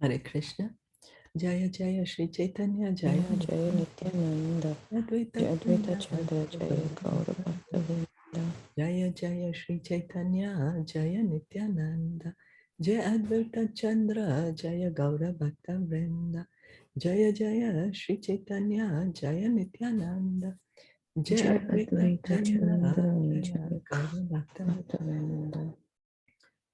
Hare Krishna. Jaya Jaya Shri Chaitanya Jaya Jaya Nityananda, Advaita Jaya Advaita Chandra Chandra, Jaya Gaura Bhaktavinda, Jaya Jaya Shri Chaitanya Jaya Nityananda Jaya Advaita Chandra Jaya Gaura Bhakta Vrinda Jaya Jaya Shri Chaitanya Jaya Nityananda Jaya Jaya Advaita Advaita Chandra Chandra, Jaya Jaya Gaura Bhakta Vrinda. Bhaktavinda.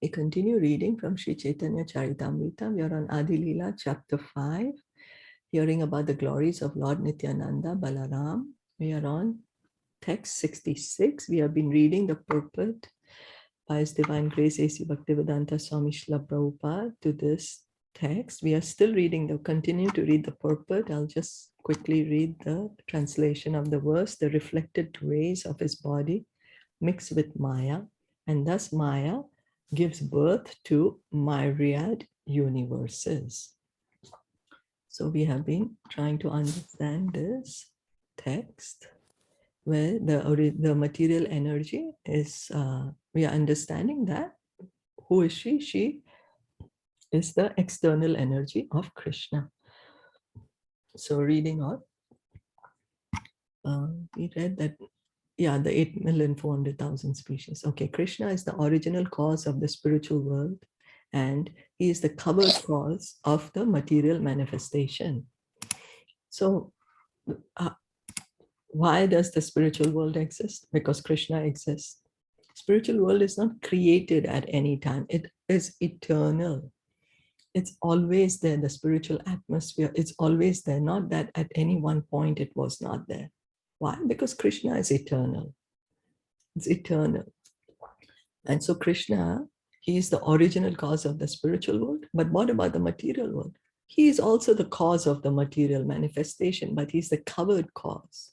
We continue reading from Sri Caitanya Caritamrita. We are on Adi Leela, chapter 5, hearing about the glories of Lord Nityananda Balaram. We are on text 66. We have been reading the purport by His Divine Grace A.C. Bhaktivedanta Swami Srila Prabhupada to this text. We are still continue to read the purport. I'll just quickly read the translation of the verse. The reflected rays of his body mix with Maya, and thus Maya gives birth to myriad universes. So we have been trying to understand this text where the material energy is, we are understanding that who is she? She is the external energy of Krishna. So reading on, we read that, yeah, the 8,400,000 species. Okay, Krishna is the original cause of the spiritual world, and he is the covered cause of the material manifestation. So why does the spiritual world exist? Because Krishna exists. Spiritual world is not created at any time. It is eternal. It's always there. The spiritual atmosphere, it's always there. Not that at any one point it was not there. Why? Because Krishna is eternal. It's eternal. And so Krishna, he is the original cause of the spiritual world. But what about the material world? He is also the cause of the material manifestation, but he's the covered cause.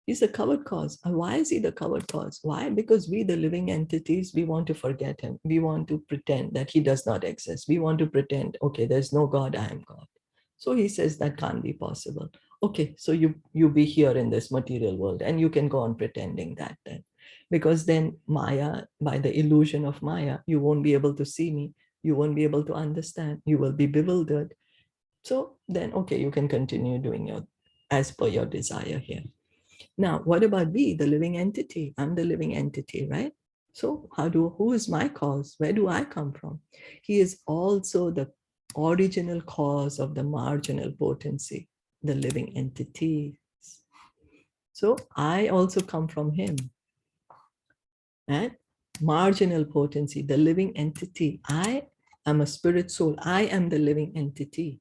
He's the covered cause. And why is he the covered cause? Why? Because we, the living entities, we want to forget him. We want to pretend that he does not exist. We want to pretend, okay, there's no God, I am God. So he says that can't be possible. Okay, so you be here in this material world and you can go on pretending that then. Because then Maya, by the illusion of Maya, you won't be able to see me. You won't be able to understand. You will be bewildered. So then, okay, you can continue doing your, as per your desire here. Now, what about we, the living entity? I'm the living entity, right? So who is my cause? Where do I come from? He is also the original cause of the marginal potency, the living entities. So I also come from him. And marginal potency, the living entity. I am a spirit soul. I am the living entity.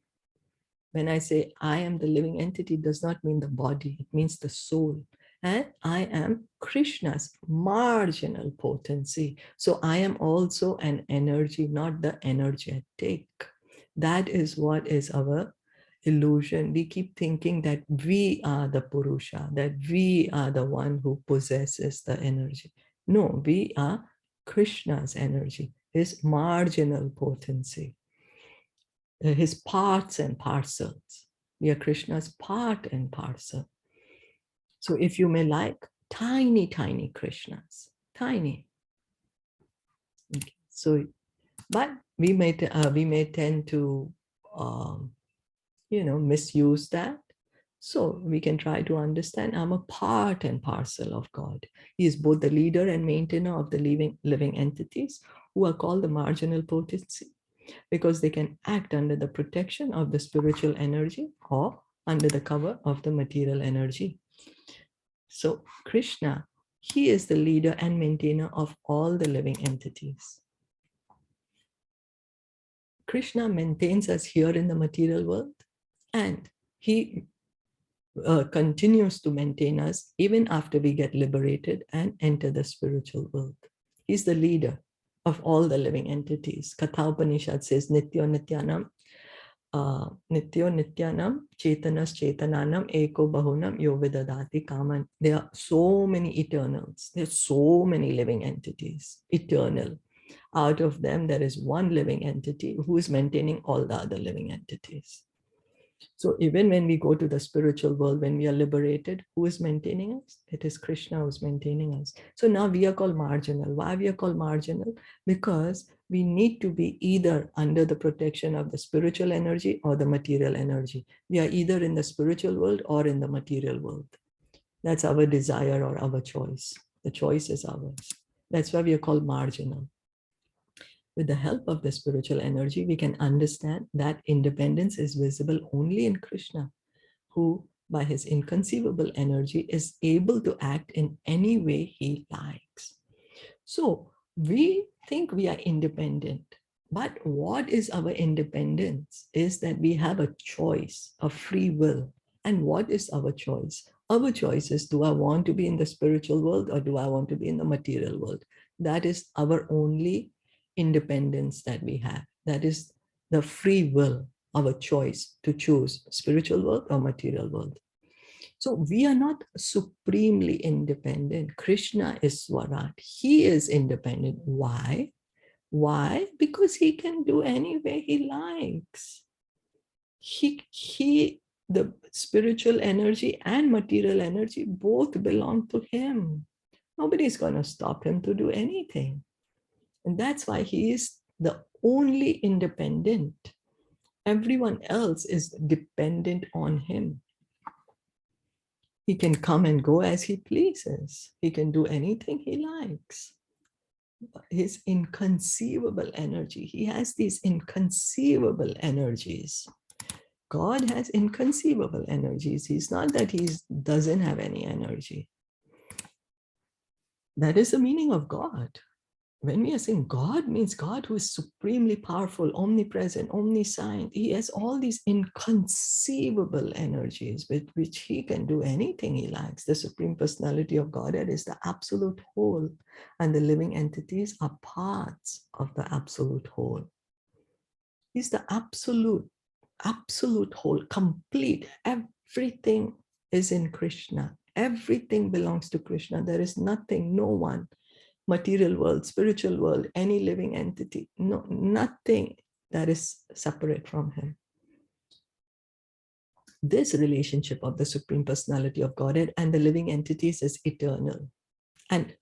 When I say I am the living entity, it does not mean the body, it means the soul. And I am Krishna's marginal potency. So I am also an energy, not the energetic. That is what is our illusion. We keep thinking that we are the Purusha, that we are the one who possesses the energy. No, we are Krishna's energy, his marginal potency, his parts and parcels. We are Krishna's part and parcel. So if you may like, tiny, tiny Krishnas, tiny. Okay. So, but we may tend to, misuse that. So we can try to understand I'm a part and parcel of God. He is both the leader and maintainer of the living entities who are called the marginal potency, because they can act under the protection of the spiritual energy or under the cover of the material energy. So Krishna, he is the leader and maintainer of all the living entities. Krishna maintains us here in the material world, and he continues to maintain us even after we get liberated and enter the spiritual world. He's the leader of all the living entities. Katha Upanishad says, Nityo Nityanam, Nityo Nityanam, Chetanas Chetananam, Eko Bahunam, Yo Vidadati Kaman. There are so many eternals. There are so many living entities, eternal. Out of them, there is one living entity who is maintaining all the other living entities. So even when we go to the spiritual world, when we are liberated, who is maintaining us? It is Krishna who is maintaining us. So now we are called marginal. Why we are called marginal? Because We need to be either under the protection of the spiritual energy or the material energy. We are either in the spiritual world or in the material world. That's our desire or our choice. The choice is ours. That's why we are called marginal. With the help of the spiritual energy, we can understand that independence is visible only in Krishna, who, by his inconceivable energy, is able to act in any way he likes. So we think we are independent, but what is our independence? Is that we have a choice, a free will. And what is our choice? Our choice is, do I want to be in the spiritual world or do I want to be in the material world? That is our only independence that we have. That is the free will, our choice to choose spiritual world or material world. So we are not supremely independent. Krishna is Swarat. He is independent. Why? Why? Because he can do any way he likes. The spiritual energy and material energy both belong to him. Nobody's going to stop him to do anything. And that's why he is the only independent. Everyone else is dependent on him. He can come and go as he pleases. He can do anything he likes. His inconceivable energy. He has these inconceivable energies. God has inconceivable energies. He's not that he doesn't have any energy. That is the meaning of God. When we are saying God, means God who is supremely powerful, omnipresent, omniscient. He has all these inconceivable energies with which he can do anything he likes. The Supreme Personality of Godhead is the absolute whole, and the living entities are parts of the absolute whole. He's the absolute whole, complete. Everything is in Krishna. Everything belongs to Krishna. There is nothing, no one, material world, spiritual world, any living entity, no, nothing that is separate from him. This relationship of the Supreme Personality of Godhead and the living entities is eternal. And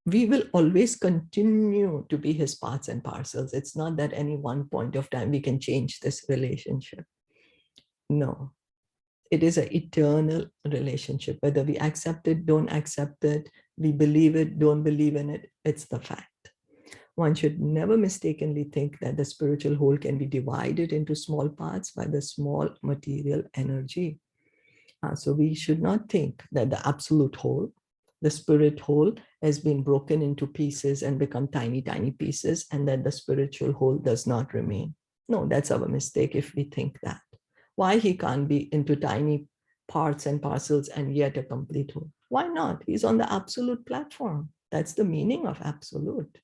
we will always continue to be his parts and parcels. It's not that any one point of time we can change this relationship. No, it is an eternal relationship. Whether we accept it, don't accept it, we believe it, don't believe in it, it's the fact. One should never mistakenly think that the spiritual whole can be divided into small parts by the small material energy. So we should not think that the absolute whole, the spirit whole, has been broken into pieces and become tiny, tiny pieces, and that the spiritual whole does not remain. No, that's our mistake if we think that. Why he can't be into tiny parts and parcels and yet a complete whole? Why not? He's on the absolute platform. That's the meaning of absolute.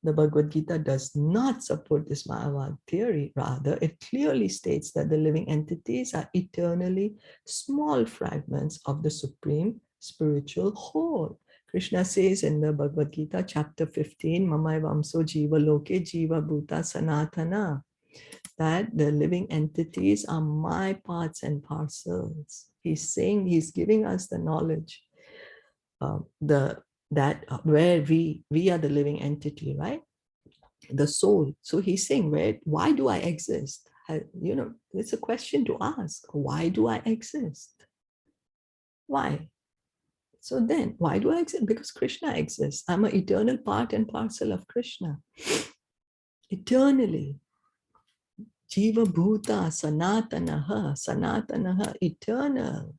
The Bhagavad Gita does not support this Mayavad theory. Rather, it clearly states that the living entities are eternally small fragments of the supreme spiritual whole. Krishna says in the Bhagavad Gita, chapter 15, Mamai Vamso Jiva Loke Jiva Bhuta Sanatana, that the living entities are my parts and parcels. He's saying, he's giving us the knowledge, where we are the living entity, right? The soul. So he's saying, why do I exist? It's a question to ask. Why do I exist? Why? So then, why do I exist? Because Krishna exists. I'm an eternal part and parcel of Krishna. Eternally. Jiva Bhuta Sanatanaha, eternal.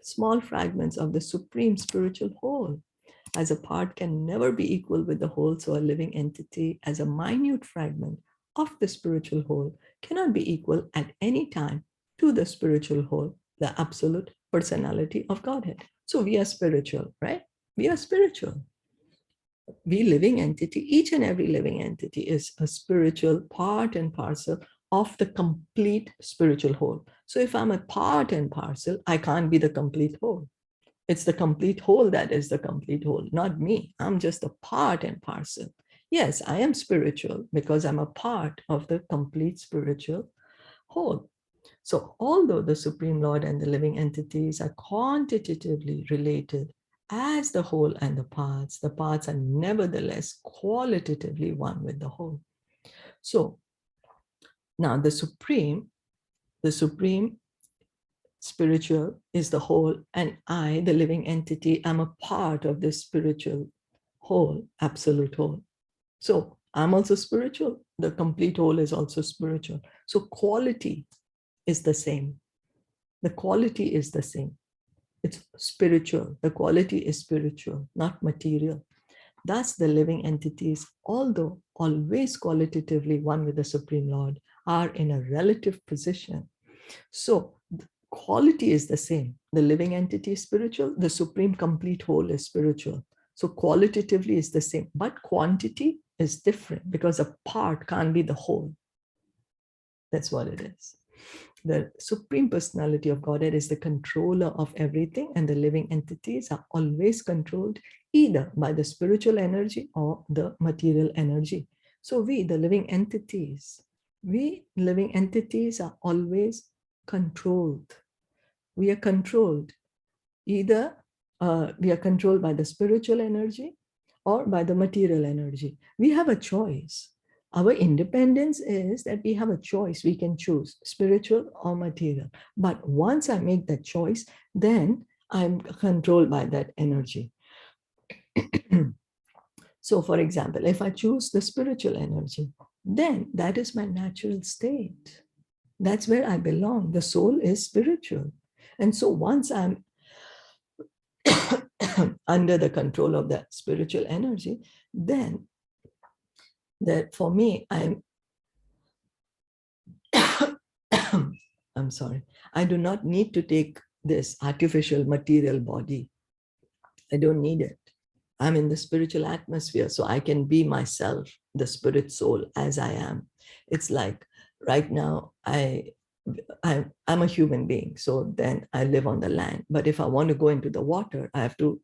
Small fragments of the supreme spiritual whole. As a part can never be equal with the whole, so a living entity as a minute fragment of the spiritual whole cannot be equal at any time to the spiritual whole, the absolute personality of Godhead. So we are spiritual, right? We are spiritual. We living entity, each and every living entity is a spiritual part and parcel of the complete spiritual whole. So if I'm a part and parcel, I can't be the complete whole. It's the complete whole that is the complete whole, not me. I'm just a part and parcel. Yes, I am spiritual because I'm a part of the complete spiritual whole. So although the Supreme Lord and the living entities are quantitatively related as the whole and the parts are nevertheless qualitatively one with the whole. So now the supreme spiritual is the whole, and I, the living entity, am a part of this spiritual whole, absolute whole. So I'm also spiritual. The complete whole is also spiritual. So quality is the same. The quality is the same. It's spiritual. The quality is spiritual, not material. Thus, the living entities, although always qualitatively one with the Supreme Lord, are in a relative position. So quality is the same. The living entity is spiritual. The Supreme Complete Whole is spiritual. So qualitatively is the same, but quantity is different because a part can't be the whole. That's what it is. The Supreme Personality of Godhead is the controller of everything, and the living entities are always controlled either by the spiritual energy or the material energy. So we, the living entities, are always controlled. We are controlled either we are controlled by the spiritual energy or by the material energy. We have a choice. Our independence is that we have a choice. We can choose spiritual or material. But once I make that choice, then I'm controlled by that energy. So, for example, if I choose the spiritual energy, then that is my natural state. That's where I belong. The soul is spiritual. And so once I'm under the control of that spiritual energy, then that for me, I'm sorry, I do not need to take this artificial material body. I don't need it. I'm in the spiritual atmosphere, so I can be myself, the spirit soul, as I am. It's like right now, I'm a human being, so then I live on the land. But if I want to go into the water, I have to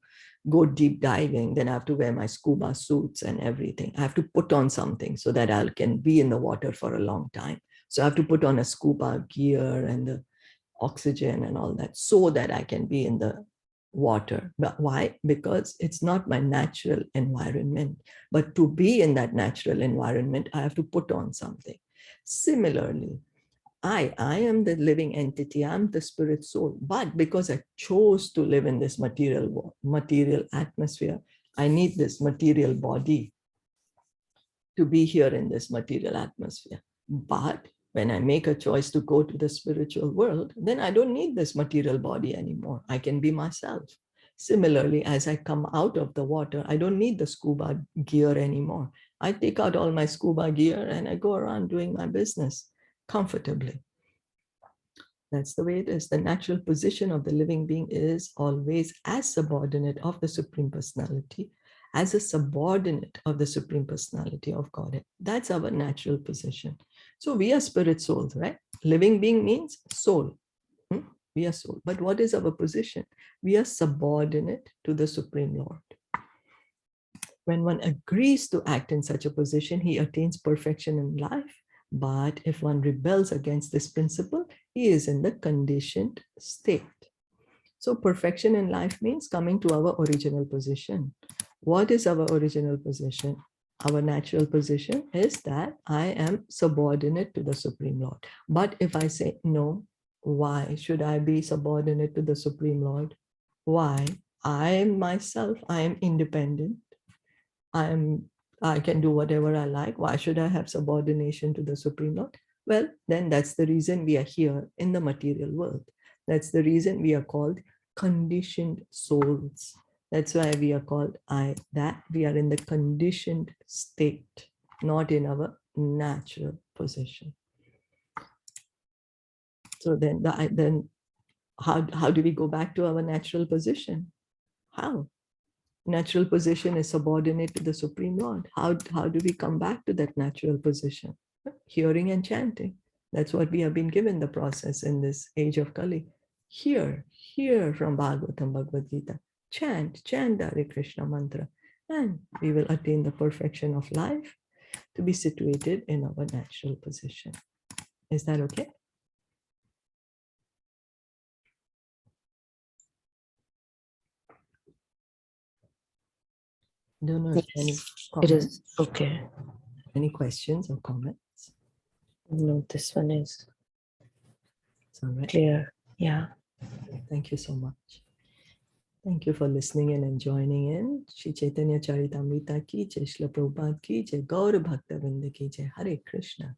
go deep diving. Then I have to wear my scuba suits and everything. I have to put on something so that I can be in the water for a long time. So I have to put on a scuba gear and the oxygen and all that so that I can be in the water. But why? Because it's not my natural environment. But to be in that natural environment, I have to put on something. Similarly, I am the living entity, I'm the spirit soul. But because I chose to live in this material atmosphere, I need this material body to be here in this material atmosphere. But when I make a choice to go to the spiritual world, then I don't need this material body anymore. I can be myself. Similarly, as I come out of the water, I don't need the scuba gear anymore. I take out all my scuba gear and I go around doing my business comfortably. That's the way it is. The natural position of the living being is always as subordinate of the Supreme Personality, as a subordinate of the Supreme Personality of Godhead. That's our natural position. So we are spirit souls, right? Living being means soul. We are soul. But what is our position? We are subordinate to the Supreme Lord. When one agrees to act in such a position, he attains perfection in life. But if one rebels against this principle, he is in the conditioned state. So perfection in life means coming to our original position. What is our original position? Our natural position is that I am subordinate to the Supreme Lord. But if I say, no, why should I be subordinate to the Supreme Lord? Why? I am myself, I am independent. I can do whatever I like. Why should I have subordination to the Supreme Lord? Well, then that's the reason we are here in the material world. That's the reason we are called conditioned souls. That's why we are called we are in the conditioned state, not in our natural position. So then how do we go back to our natural position? How? Natural position is subordinate to the Supreme Lord. How do we come back to that natural position? Hearing and chanting. That's what we have been given the process in this age of Kali. Hear from Bhagavatam, Bhagavad Gita. Chant the Hare Krishna mantra. And we will attain the perfection of life to be situated in our natural position. Is that okay? Don't know if any Yes, it comments, is okay. any questions or comments. No, this one is It's all right. clear. Yeah. Thank you so much. Thank you for listening in and joining in. Shri Chaitanya Charitamrita ki jai, Shilpa Prabhupada ki jai, Gaur Bhakta Vrinda ki jai. Hare Krishna.